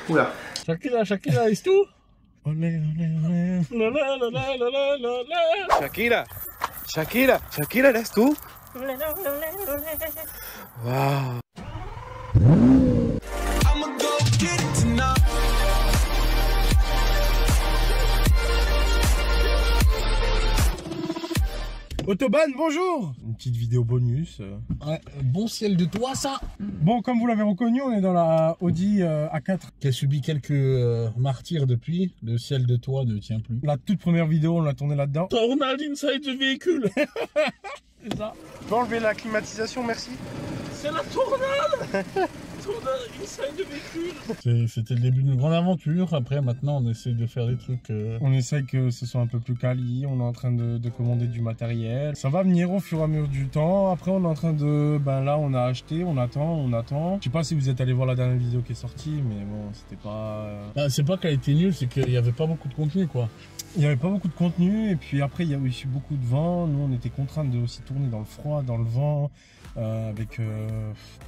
Oula. Shakira, Shakira, is tout. Olé, olé, olé. La, la, la, la, la, la, la. Shakira, Shakira, Shakira, eres tú. Wow. Autobahn, bonjour. Une petite vidéo bonus. Ouais, bon ciel de toit, ça. Bon, comme vous l'avez reconnu, on est dans la Audi A4. Qui a subi quelques martyrs depuis. Le ciel de toit ne tient plus. La toute première vidéo, on l'a tournée là-dedans. Tornade inside the véhicule. C'est ça. Tu peux enlever la climatisation, merci. C'est la tornade. Tornade inside the véhicule. C'était le début d'une grande aventure. Après, maintenant, on essaie de faire des trucs... On essaie que ce soit un peu plus quali. On est en train de commander du matériel. Ça va venir au fur et à mesure du temps. Après, on est en train de... Ben là, on a acheté, on attend. Je sais pas si vous êtes allé voir la dernière vidéo qui est sortie, mais bon, c'était pas... Bah, c'est pas qu'elle était nulle, c'est qu'il y avait pas beaucoup de contenu, quoi. Il n'y avait pas beaucoup de contenu, et puis après il y a eu beaucoup de vent. Nous on était contraints de aussi tourner dans le froid, dans le vent, avec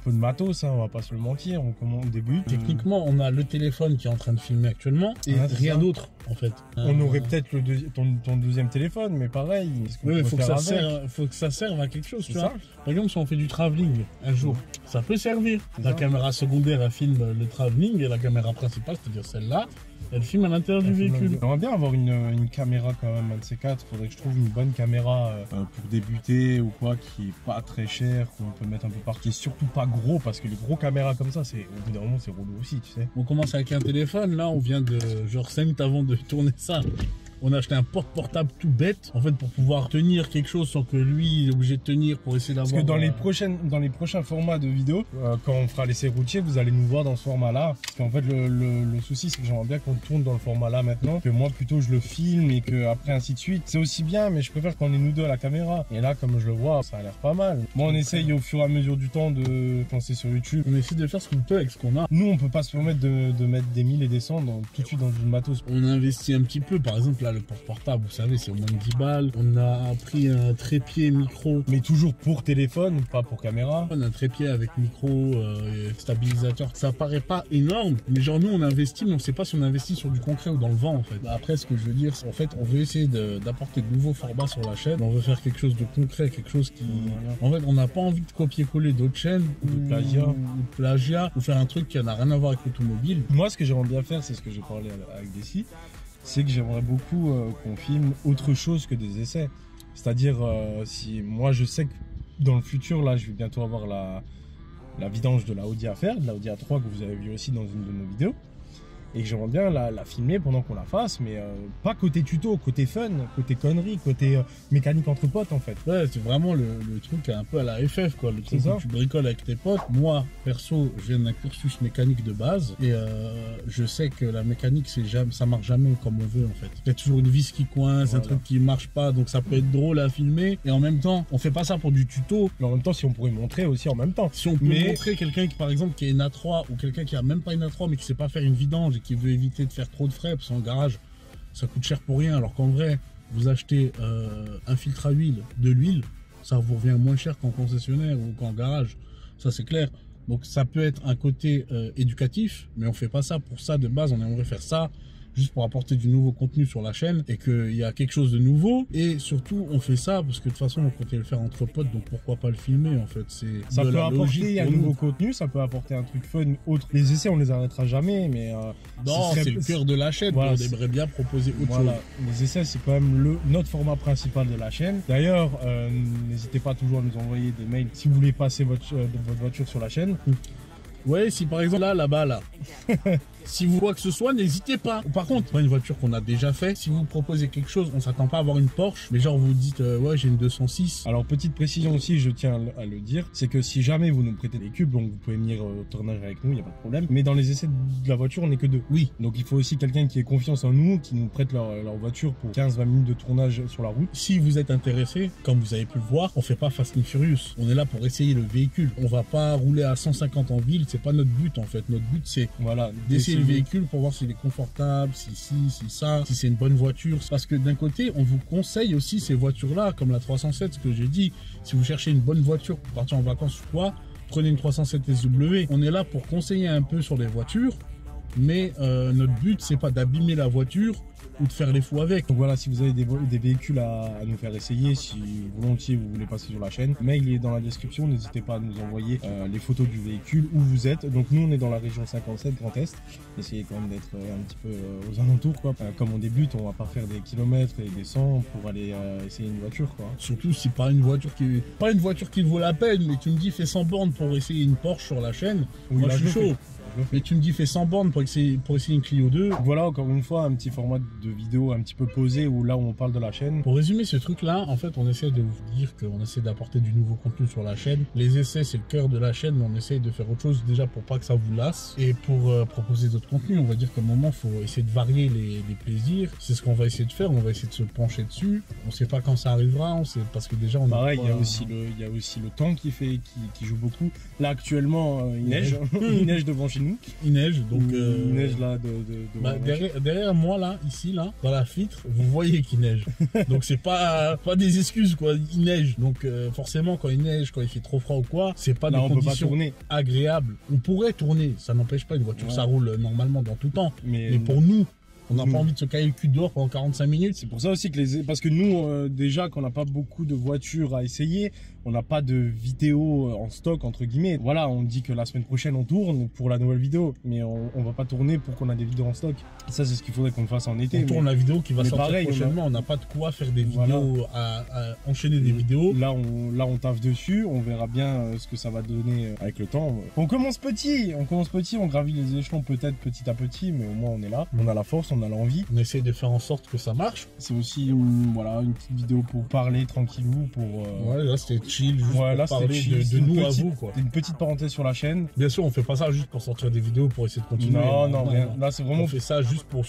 peu de matos, hein, on va pas se le mentir, on débute. Techniquement on a le téléphone qui est en train de filmer actuellement, et rien d'autre en fait. On aurait peut-être ton deuxième téléphone, mais pareil. Oui, il faut que ça serve à quelque chose, tu vois. Par exemple, si on fait du travelling un jour, ça peut servir. La caméra secondaire elle filme le travelling, et la caméra principale, c'est-à-dire celle-là, elle filme à l'intérieur du véhicule. J'aimerais bien avoir une caméra quand même, un de ces quatre. Faudrait que je trouve une bonne caméra pour débuter ou quoi, qui est pas très chère, qu'on peut mettre un peu partout. Qui est surtout pas gros, parce que les gros caméras comme ça, au bout d'un moment, c'est relou aussi, tu sais. On commence avec un téléphone, là, on vient de genre 5 minutes avant de tourner ça. On a acheté un porte-portable tout bête, en fait, pour pouvoir tenir quelque chose sans que lui il est obligé de tenir pour essayer d'avoir... Parce que dans les prochains formats de vidéos, quand on fera l'essai routier, vous allez nous voir dans ce format-là. Parce qu'en fait, le souci, c'est que j'aimerais bien qu'on tourne dans le format-là maintenant, que moi, plutôt, je le filme et que après ainsi de suite. C'est aussi bien, mais je préfère qu'on ait nous deux à la caméra. Et là, comme je le vois, ça a l'air pas mal. Moi, on essaye au fur et à mesure du temps de penser sur YouTube. On essaie de faire ce qu'on peut avec ce qu'on a. Nous, on peut pas se permettre de mettre des 1000 et des 100 tout de suite dans une matos. On investit un petit peu, par exemple, là, le porte-portable, vous savez, c'est au moins de 10 balles. On a pris un trépied micro. Mais toujours pour téléphone, pas pour caméra. On a un trépied avec micro et stabilisateur. Ça paraît pas énorme, mais genre nous on investit, mais on sait pas si on investit sur du concret ou dans le vent en fait. Après, ce que je veux dire, c'est en fait on veut essayer d'apporter de nouveaux formats sur la chaîne. On veut faire quelque chose de concret, quelque chose qui... En fait, on n'a pas envie de copier-coller d'autres chaînes, de plagiat, ou faire un truc qui n'a rien à voir avec l'automobile. Moi, ce que j'aimerais bien faire, c'est ce que j'ai parlé avec Dessy, c'est que j'aimerais beaucoup qu'on filme autre chose que des essais. C'est-à-dire, si moi je sais que dans le futur, là, je vais bientôt avoir la vidange de la Audi à faire, de la Audi A3 que vous avez vu aussi dans une de nos vidéos. Et que j'aimerais bien la filmer pendant qu'on la fasse, mais pas côté tuto, côté fun, côté connerie, côté mécanique entre potes en fait. Ouais, c'est vraiment le truc un peu à la FF quoi, le truc où tu bricoles avec tes potes. Moi, perso, je viens d'un cursus mécanique de base et je sais que la mécanique, ça marche jamais comme on veut en fait. Il y a toujours une vis qui coince, un truc qui marche pas, donc ça peut être drôle à filmer. Et en même temps, on fait pas ça pour du tuto. Mais en même temps, si on pourrait montrer aussi en même temps. Si on peut montrer quelqu'un qui, par exemple, qui a une A3 ou quelqu'un qui a même pas une A3 mais qui sait pas faire une vidange, qui veut éviter de faire trop de frais parce qu'en garage ça coûte cher pour rien, alors qu'en vrai vous achetez un filtre à huile, de l'huile, ça vous revient moins cher qu'en concessionnaire ou qu'en garage, ça c'est clair. Donc ça peut être un côté éducatif, mais on fait pas ça pour ça de base. On aimerait faire ça juste pour apporter du nouveau contenu sur la chaîne et qu'il y a quelque chose de nouveau. Et surtout, on fait ça parce que de toute façon, on comptait le faire entre potes, donc pourquoi pas le filmer en fait. Ça peut apporter un nouveau contenu, ça peut apporter un truc fun autre. Les essais, on les arrêtera jamais, mais non, c'est le cœur de la chaîne. Voilà, on aimerait bien proposer autre chose. Les essais, c'est quand même notre format principal de la chaîne. D'ailleurs, n'hésitez pas toujours à nous envoyer des mails si vous voulez passer votre voiture sur la chaîne. Ouais, si par exemple là-bas, si vous voyez que ce soit, n'hésitez pas. Par contre, une voiture qu'on a déjà fait, si vous proposez quelque chose, on s'attend pas à avoir une Porsche, mais genre vous dites ouais j'ai une 206. Alors petite précision aussi, je tiens à le dire, c'est que si jamais vous nous prêtez des cubes, donc vous pouvez venir au tournage avec nous, il n'y a pas de problème. Mais dans les essais de la voiture, on n'est que deux. Oui. Donc il faut aussi quelqu'un qui ait confiance en nous, qui nous prête leur voiture pour 15-20 minutes de tournage sur la route. Si vous êtes intéressé, comme vous avez pu le voir, on fait pas Fast and Furious. On est là pour essayer le véhicule. On va pas rouler à 150 en ville, c'est pas notre but en fait. Notre but c'est d'essayer le véhicule pour voir s'il est confortable, si c'est une bonne voiture. Parce que d'un côté, on vous conseille aussi ces voitures-là, comme la 307, ce que j'ai dit. Si vous cherchez une bonne voiture pour partir en vacances ou quoi, prenez une 307 SW. On est là pour conseiller un peu sur les voitures, mais notre but c'est pas d'abîmer la voiture ou de faire les fous avec. Donc voilà, si vous avez des véhicules à nous faire essayer, si volontiers vous voulez passer sur la chaîne, le mail est dans la description, n'hésitez pas à nous envoyer les photos du véhicule, où vous êtes. Donc nous on est dans la région 57, Grand Est, essayez quand même d'être un petit peu aux alentours quoi. Comme on débute, on va pas faire des kilomètres et des 100 pour aller essayer une voiture quoi. Surtout si pas une voiture qui vaut la peine, mais tu me dis fais 100 bornes pour essayer une Porsche sur la chaîne, Oui, moi là, je suis je le chaud. Mais tu me dis fais 100 bornes pour essayer une Clio 2. Voilà, encore une fois, un petit format de vidéo un petit peu posé où là où on parle de la chaîne. Pour résumer ce truc-là, en fait, on essaie de vous dire qu'on essaie d'apporter du nouveau contenu sur la chaîne. Les essais, c'est le cœur de la chaîne, mais on essaie de faire autre chose déjà pour pas que ça vous lasse. Et pour proposer d'autres contenus, on va dire qu'à un moment, il faut essayer de varier les plaisirs. C'est ce qu'on va essayer de faire, on va essayer de se pencher dessus. On sait pas quand ça arrivera, on sait parce que déjà on Pareil, a il y a aussi le temps qui joue beaucoup. Là actuellement, il neige, il neige devant chez nous. Il neige, donc il neige là bah, derrière moi là, ici là, dans la vitre, vous voyez qu'il neige. Donc c'est pas des excuses quoi, il neige. Donc forcément quand il neige, quand il fait trop froid ou quoi, c'est pas là, des conditions agréables. On pourrait tourner, ça n'empêche pas, une voiture ça roule normalement dans tout temps. Mais pour nous, on n'a pas envie de se cailler le cul dehors pendant 45 minutes. C'est pour ça aussi que parce que nous, déjà, qu'on n'a pas beaucoup de voitures à essayer, on n'a pas de vidéo en stock, entre guillemets. Voilà, on dit que la semaine prochaine, on tourne pour la nouvelle vidéo. Mais on va pas tourner pour qu'on a des vidéos en stock. Ça, c'est ce qu'il faudrait qu'on fasse en été. On tourne la vidéo qui va sortir prochainement. On n'a pas de quoi faire des vidéos, à enchaîner des vidéos. Là, on taffe dessus. On verra bien ce que ça va donner avec le temps. On commence petit. On gravit les échelons peut-être petit à petit. Mais au moins, on est là. On a la force, on a l'envie. On essaie de faire en sorte que ça marche. C'est aussi une petite vidéo pour parler tranquillou. Ouais, là c'était chill, juste pour parler de nous à vous quoi. Une petite parenthèse sur la chaîne. Bien sûr, on fait pas ça juste pour sortir des vidéos pour essayer de continuer. Non, rien. Là, c'est vraiment. On fait ça juste pour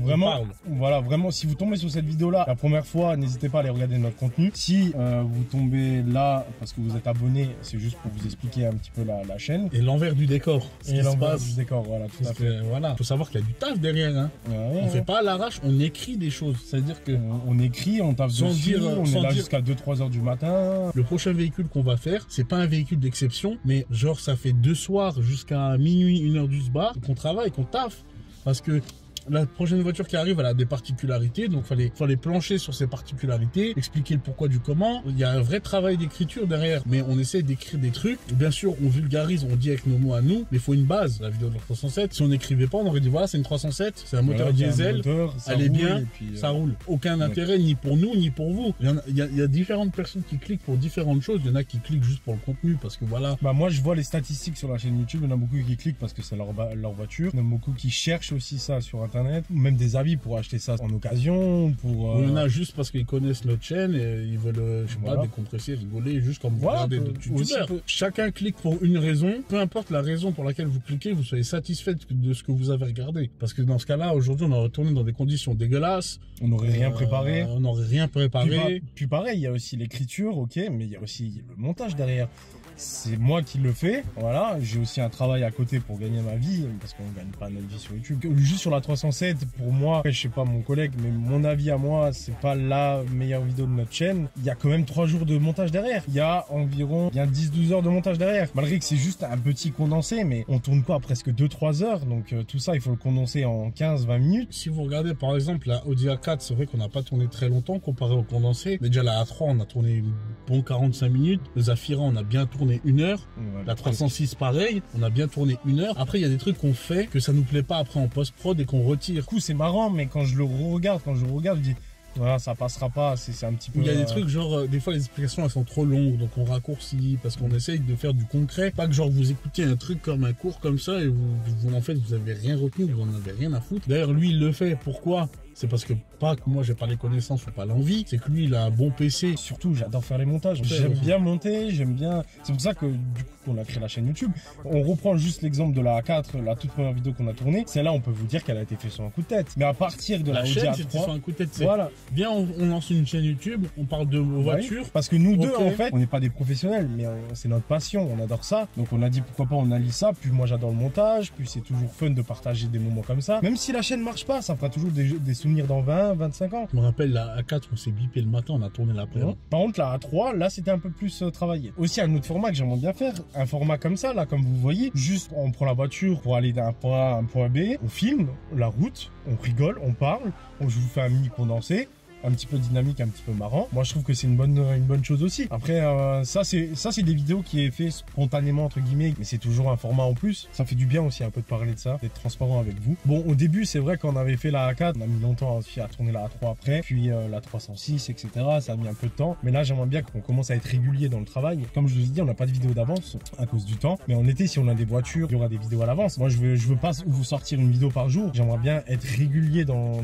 vraiment. Voilà, vraiment. Si vous tombez sur cette vidéo-là la première fois, n'hésitez pas à aller regarder notre contenu. Si vous tombez là parce que vous êtes abonné, c'est juste pour vous expliquer un petit peu la chaîne. Et l'envers du décor. Et l'envers du décor, voilà. Tout à fait. Voilà. Faut savoir qu'il y a du taf derrière. Hein. On fait pas à l'arrache, on écrit des choses. C'est-à-dire que on écrit, on taffe dessus, on est là jusqu'à 2-3 heures du matin. Le prochain véhicule qu'on va faire, c'est pas un véhicule d'exception, mais genre ça fait 2 soirs jusqu'à minuit, 1h du sbar qu'on travaille, qu'on taffe. Parce que la prochaine voiture qui arrive, elle a des particularités, donc fallait plancher sur ces particularités, expliquer le pourquoi du comment. Il y a un vrai travail d'écriture derrière, mais on essaie d'écrire des trucs. Et bien sûr, on vulgarise, on dit avec nos mots à nous, mais il faut une base. La vidéo de la 307, si on n'écrivait pas, on aurait dit voilà, c'est une 307, c'est un moteur diesel, elle est bien, ça roule. Aucun intérêt ni pour nous ni pour vous. Il y a différentes personnes qui cliquent pour différentes choses. Il y en a qui cliquent juste pour le contenu parce que voilà. Bah moi, je vois les statistiques sur la chaîne YouTube. Il y en a beaucoup qui cliquent parce que c'est leur voiture. Il y en a beaucoup qui cherchent aussi ça sur Internet, ou même des avis pour acheter ça en occasion. Il y en a juste parce qu'ils connaissent notre chaîne et ils veulent, je sais pas, décompresser, rigoler, juste comme vous regardez d'autres youtubeurs. Chacun clique pour une raison. Peu importe la raison pour laquelle vous cliquez, vous soyez satisfait de ce que vous avez regardé. Parce que dans ce cas-là, aujourd'hui, on aurait retourné dans des conditions dégueulasses. On n'aurait rien préparé. On n'aurait rien préparé. Puis pareil, il y a aussi l'écriture, ok, mais il y a aussi le montage derrière. C'est moi qui le fais, voilà. J'ai aussi un travail à côté pour gagner ma vie, parce qu'on gagne pas notre vie sur YouTube. Juste sur la 307, pour moi, après, je sais pas mon collègue, mais mon avis à moi, c'est pas la meilleure vidéo de notre chaîne. Il y a quand même 3 jours de montage derrière. Il y a environ 10-12 heures de montage derrière. Malgré que c'est juste un petit condensé, mais on tourne quoi, presque 2-3 heures. Donc tout ça, il faut le condenser en 15-20 minutes. Si vous regardez par exemple la Audi A4, c'est vrai qu'on n'a pas tourné très longtemps comparé au condensé. Mais déjà la A3, on a tourné bon 45 minutes. Le Zafira, on a bien tourné 1 heure. Ouais, la 306 pareil, on a bien tourné 1 heure. Après il y a des trucs qu'on fait que ça nous plaît pas après en post-prod et qu'on retire. Du coup c'est marrant, mais quand je regarde, je dis voilà, ça passera pas, c'est un petit peu... Il y a des trucs genre, des fois les explications elles sont trop longues, donc on raccourcit, parce qu'on essaye de faire du concret. Pas que genre vous écoutez un truc comme un cours comme ça et vous en fait vous avez rien retenu, vous en avez rien à foutre. D'ailleurs lui il le fait, pourquoi ? C'est parce que pas que moi j'ai pas les connaissances ou pas l'envie, c'est que lui il a un bon PC. Surtout j'adore faire les montages, j'aime bien monter, j'aime bien... C'est pour ça que du coup on a créé la chaîne YouTube. On reprend juste l'exemple de la A4, la toute première vidéo qu'on a tournée. Celle-là on peut vous dire qu'elle a été faite sur un coup de tête. Mais à partir de la Audi chaîne, A3... c'était sur un coup de tête. Voilà. Bien on lance une chaîne YouTube, on parle de voitures. Parce que nous deux en fait, on n'est pas des professionnels, mais c'est notre passion, on adore ça. Donc on a dit pourquoi pas on allie ça, puis moi j'adore le montage, puis c'est toujours fun de partager des moments comme ça. Même si la chaîne marche pas, ça fera toujours des souvenirs dans 20, 25 ans. Je me rappelle, la A4, on s'est bipé le matin, on a tourné l'après. Par contre, la A3, là, c'était un peu plus travaillé. Aussi, un autre format que j'aimerais bien faire, un format comme ça, là, comme vous voyez, juste on prend la voiture pour aller d'un point A à un point B, on filme la route, on rigole, on parle, je vous fais un mini condensé, un petit peu dynamique, un petit peu marrant. Moi, je trouve que c'est une bonne chose aussi. Après, ça, c'est des vidéos qui est fait spontanément, entre guillemets, mais c'est toujours un format en plus. Ça fait du bien aussi un peu de parler de ça, d'être transparent avec vous. Bon, au début, c'est vrai qu'on avait fait la A4, on a mis longtemps aussi à tourner la A3 après, puis la 306, etc. Ça a mis un peu de temps. Mais là, j'aimerais bien qu'on commence à être régulier dans le travail. Comme je vous ai dit, on n'a pas de vidéo d'avance à cause du temps. Mais en été, si on a des voitures, il y aura des vidéos à l'avance. Moi, je veux pas vous sortir une vidéo par jour. J'aimerais bien être régulier dans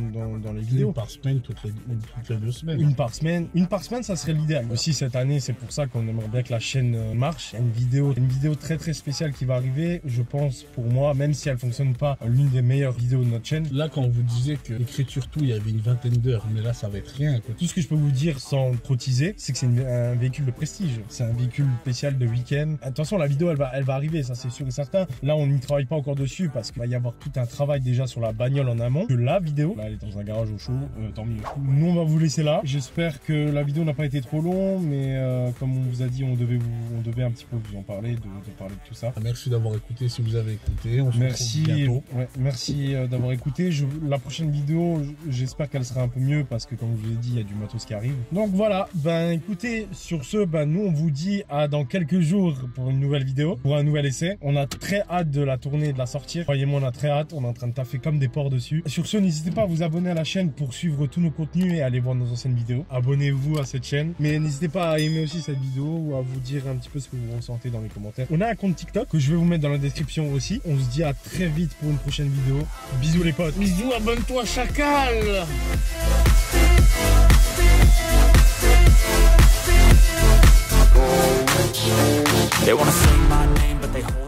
les vidéos. Par semaine, toutes les 2 semaines. Une par semaine, ça serait l'idéal. Aussi cette année, c'est pour ça qu'on aimerait bien que la chaîne marche. Il y a une vidéo très très spéciale qui va arriver, je pense, pour moi, même si elle fonctionne pas, l'une des meilleures vidéos de notre chaîne. Là, quand on vous disait que l'écriture tout, il y avait une vingtaine d'heures, mais là, ça va être rien, quoi. Tout ce que je peux vous dire sans trop teaser, c'est que c'est un véhicule de prestige. C'est un véhicule spécial de week-end. Attention, la vidéo, elle va arriver, ça c'est sûr et certain. Là, on n'y travaille pas encore dessus parce qu'il va y avoir tout un travail déjà sur la bagnole en amont. Que la vidéo, là, elle est dans un garage au chaud, tant mieux. Nous, on va vous laisser là. J'espère que la vidéo n'a pas été trop longue, mais comme on vous a dit, on devait un petit peu vous en parler, de parler de tout ça. Merci d'avoir écouté si vous avez écouté. On se merci, retrouve bientôt. Ouais, merci d'avoir écouté. La prochaine vidéo, j'espère qu'elle sera un peu mieux parce que comme je vous ai dit, il y a du matos qui arrive. Donc voilà, ben écoutez, sur ce, nous on vous dit à dans quelques jours pour une nouvelle vidéo, pour un nouvel essai. On a très hâte de la tourner et de la sortir. Croyez-moi, on a très hâte. On est en train de taffer comme des porcs dessus. Sur ce, n'hésitez pas à vous abonner à la chaîne pour suivre tous nos contenus et aller voir nos anciennes vidéos. Abonnez-vous à cette chaîne. Mais n'hésitez pas à aimer aussi cette vidéo ou à vous dire un petit peu ce que vous ressentez dans les commentaires. On a un compte TikTok que je vais vous mettre dans la description aussi. On se dit à très vite pour une prochaine vidéo. Bisous les potes. Bisous, abonne-toi, chacal. They wanna say my name, but they hold